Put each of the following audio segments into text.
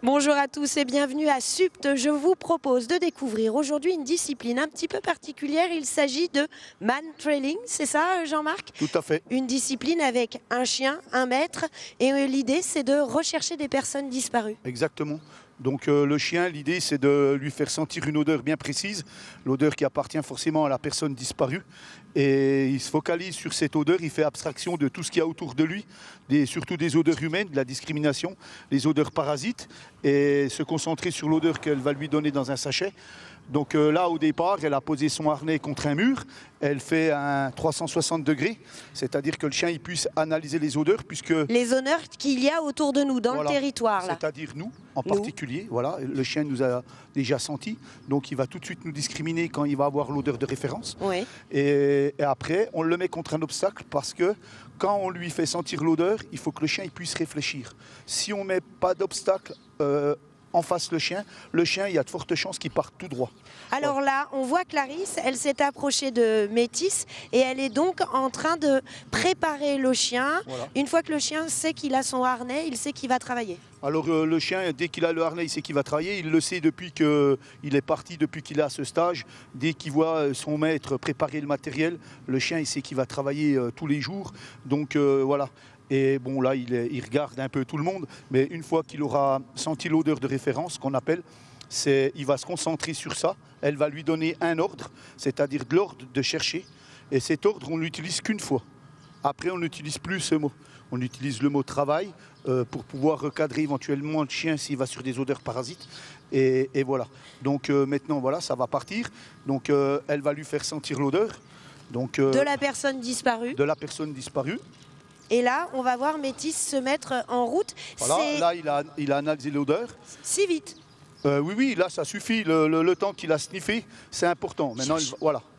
Bonjour à tous et bienvenue à SUPT. Je vous propose de découvrir aujourd'hui une discipline un petit peu particulière. Il s'agit de man-trailing, c'est ça Jean-Marc? Tout à fait. Une discipline avec un chien, un maître, et l'idée c'est de rechercher des personnes disparues. Exactement. Donc le chien, l'idée c'est de lui faire sentir une odeur bien précise, l'odeur qui appartient forcément à la personne disparue. Et il se focalise sur cette odeur, il fait abstraction de tout ce qu'il y a autour de lui, surtout des odeurs humaines, de la discrimination, les odeurs parasites, et se concentrer sur l'odeur qu'elle va lui donner dans un sachet. Donc là, au départ, elle a posé son harnais contre un mur. Elle fait un 360 degrés, c'est-à-dire que le chien il puisse analyser les odeurs, puisque... Les odeurs qu'il y a autour de nous, dans le territoire. C'est-à-dire nous, en particulier. Voilà, le chien nous a déjà senti, donc il va tout de suite nous discriminer quand il va avoir l'odeur de référence. Oui. Et après, on le met contre un obstacle, parce que quand on lui fait sentir l'odeur, il faut que le chien il puisse réfléchir. Si on ne met pas d'obstacle... en face le chien, il y a de fortes chances qu'il parte tout droit. Alors là, on voit Clarisse, elle s'est approchée de Métis et elle est donc en train de préparer le chien. Voilà. Une fois que le chien sait qu'il a son harnais, il sait qu'il va travailler. Alors le chien, dès qu'il a le harnais, il sait qu'il va travailler. Il le sait depuis qu'il est parti, depuis qu'il est à ce stage. Dès qu'il voit son maître préparer le matériel, le chien, il sait qu'il va travailler tous les jours. Donc voilà. Et bon, là, il regarde un peu tout le monde, mais une fois qu'il aura senti l'odeur de référence, qu'on appelle, il va se concentrer sur ça. Elle va lui donner un ordre, c'est-à-dire de l'ordre de chercher. Et cet ordre, on ne l'utilise qu'une fois. Après, on n'utilise plus ce mot. On utilise le mot travail pour pouvoir recadrer éventuellement le chien s'il va sur des odeurs parasites. Et voilà. Donc maintenant, voilà, ça va partir. Donc elle va lui faire sentir l'odeur. De la personne disparue. De la personne disparue. Et là, on va voir Métis se mettre en route. Voilà, là, il a analysé l'odeur. Si vite. Oui, là, ça suffit. Le temps qu'il a sniffé, c'est important. Maintenant,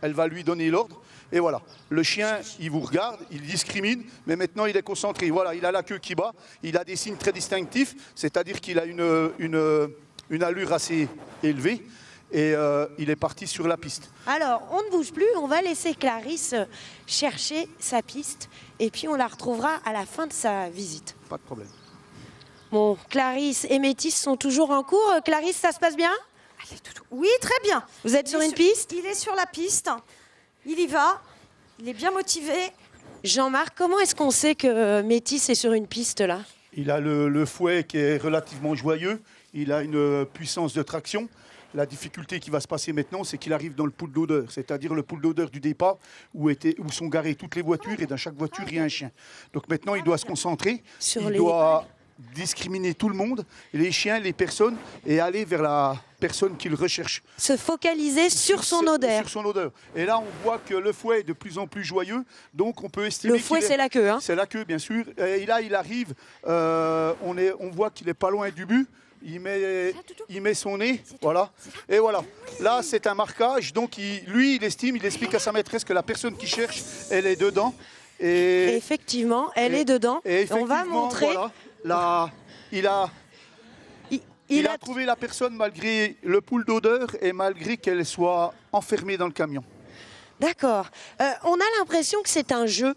elle va lui donner l'ordre. Et voilà, le chien, il vous regarde, il discrimine, mais maintenant, il est concentré. Voilà, il a la queue qui bat, il a des signes très distinctifs, c'est-à-dire qu'il a une allure assez élevée. Et il est parti sur la piste. Alors, on ne bouge plus, on va laisser Clarisse chercher sa piste et puis on la retrouvera à la fin de sa visite. Pas de problème. Bon, Clarisse et Métis sont toujours en cours. Clarisse, ça se passe bien? Oui, très bien. Vous êtes sur une piste? Il est sur la piste, il y va, il est bien motivé. Jean-Marc, comment est-ce qu'on sait que Métis est sur une piste là? Il a le fouet qui est relativement joyeux, il a une puissance de traction. La difficulté qui va se passer maintenant, c'est qu'il arrive dans le pool d'odeur, c'est-à-dire le pool d'odeur du départ où sont garées toutes les voitures et dans chaque voiture, il y a un chien. Donc maintenant, il doit se concentrer, il doit discriminer tout le monde, les chiens, les personnes, et aller vers la personne qu'il recherche. Se focaliser sur son odeur. Sur son odeur. Et là, on voit que le fouet est de plus en plus joyeux, donc on peut estimer... Le fouet, c'est la queue. Hein. C'est la queue, bien sûr. Et là, il arrive, on voit qu'il n'est pas loin du but. Il met son nez, voilà. Et voilà. Là, c'est un marquage. Donc, il explique à sa maîtresse que la personne qui cherche, elle est dedans. Et effectivement, elle est dedans. Et on va montrer. Voilà, là, il a trouvé la personne malgré le pool d'odeur et malgré qu'elle soit enfermée dans le camion. D'accord. On a l'impression que c'est un jeu.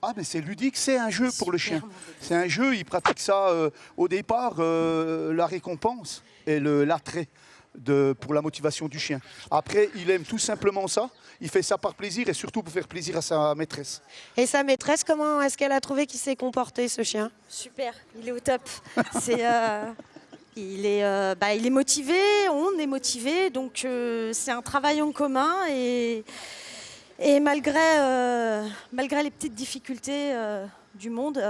Ah, mais c'est ludique, c'est un jeu pour le chien. C'est un jeu, il pratique ça au départ, la récompense et l'attrait pour la motivation du chien. Après, il aime tout simplement ça, il fait ça par plaisir et surtout pour faire plaisir à sa maîtresse. Et sa maîtresse, comment est-ce qu'elle a trouvé qu'il s'est comporté, ce chien? Super, il est au top. Il est motivé, on est motivé, donc c'est un travail en commun et malgré les petites difficultés du monde,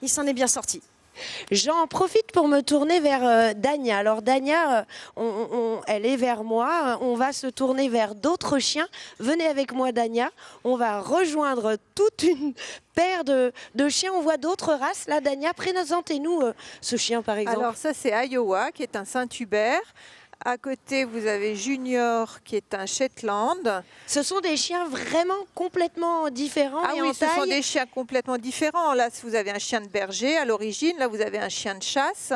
il s'en est bien sorti. J'en profite pour me tourner vers Dania. Alors Dania, elle est vers moi. On va se tourner vers d'autres chiens. Venez avec moi, Dania. On va rejoindre toute une paire de chiens. On voit d'autres races. Là, Dania, présentez-nous ce chien, par exemple. Alors ça, c'est Iowa, qui est un Saint-Hubert. À côté, vous avez Junior, qui est un Shetland. Ce sont des chiens vraiment complètement différents. Ah oui, ce sont des chiens complètement différents. Là, vous avez un chien de berger à l'origine. Là, vous avez un chien de chasse.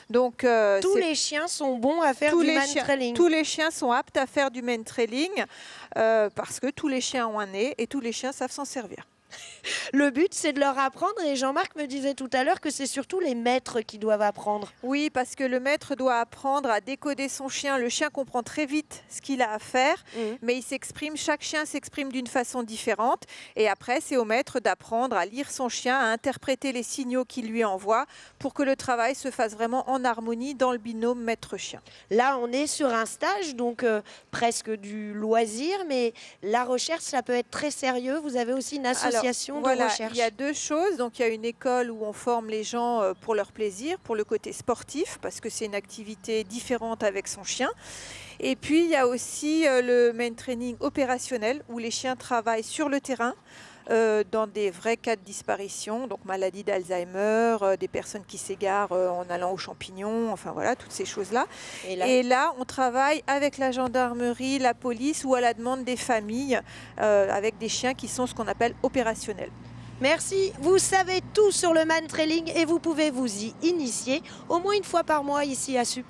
Donc, tous les chiens sont bons à faire du man-trailing. Tous les chiens sont aptes à faire du man-trailing parce que tous les chiens ont un nez et tous les chiens savent s'en servir. Le but, c'est de leur apprendre. Et Jean-Marc me disait tout à l'heure que c'est surtout les maîtres qui doivent apprendre. Oui, parce que le maître doit apprendre à décoder son chien. Le chien comprend très vite ce qu'il a à faire, mais chaque chien s'exprime d'une façon différente. Et après, c'est au maître d'apprendre à lire son chien, à interpréter les signaux qu'il lui envoie pour que le travail se fasse vraiment en harmonie dans le binôme maître-chien. Là, on est sur un stage, donc presque du loisir, mais la recherche, ça peut être très sérieux. Vous avez aussi une association de recherche. Il y a deux choses. Donc, il y a une école où on forme les gens pour leur plaisir, pour le côté sportif, parce que c'est une activité différente avec son chien. Et puis, il y a aussi le main training opérationnel, où les chiens travaillent sur le terrain, dans des vrais cas de disparition, donc maladie d'Alzheimer, des personnes qui s'égarent en allant aux champignons, enfin voilà, toutes ces choses-là. Et là, on travaille avec la gendarmerie, la police ou à la demande des familles, avec des chiens qui sont ce qu'on appelle opérationnels. Merci, vous savez tout sur le man trailing et vous pouvez vous y initier au moins une fois par mois ici à SUP.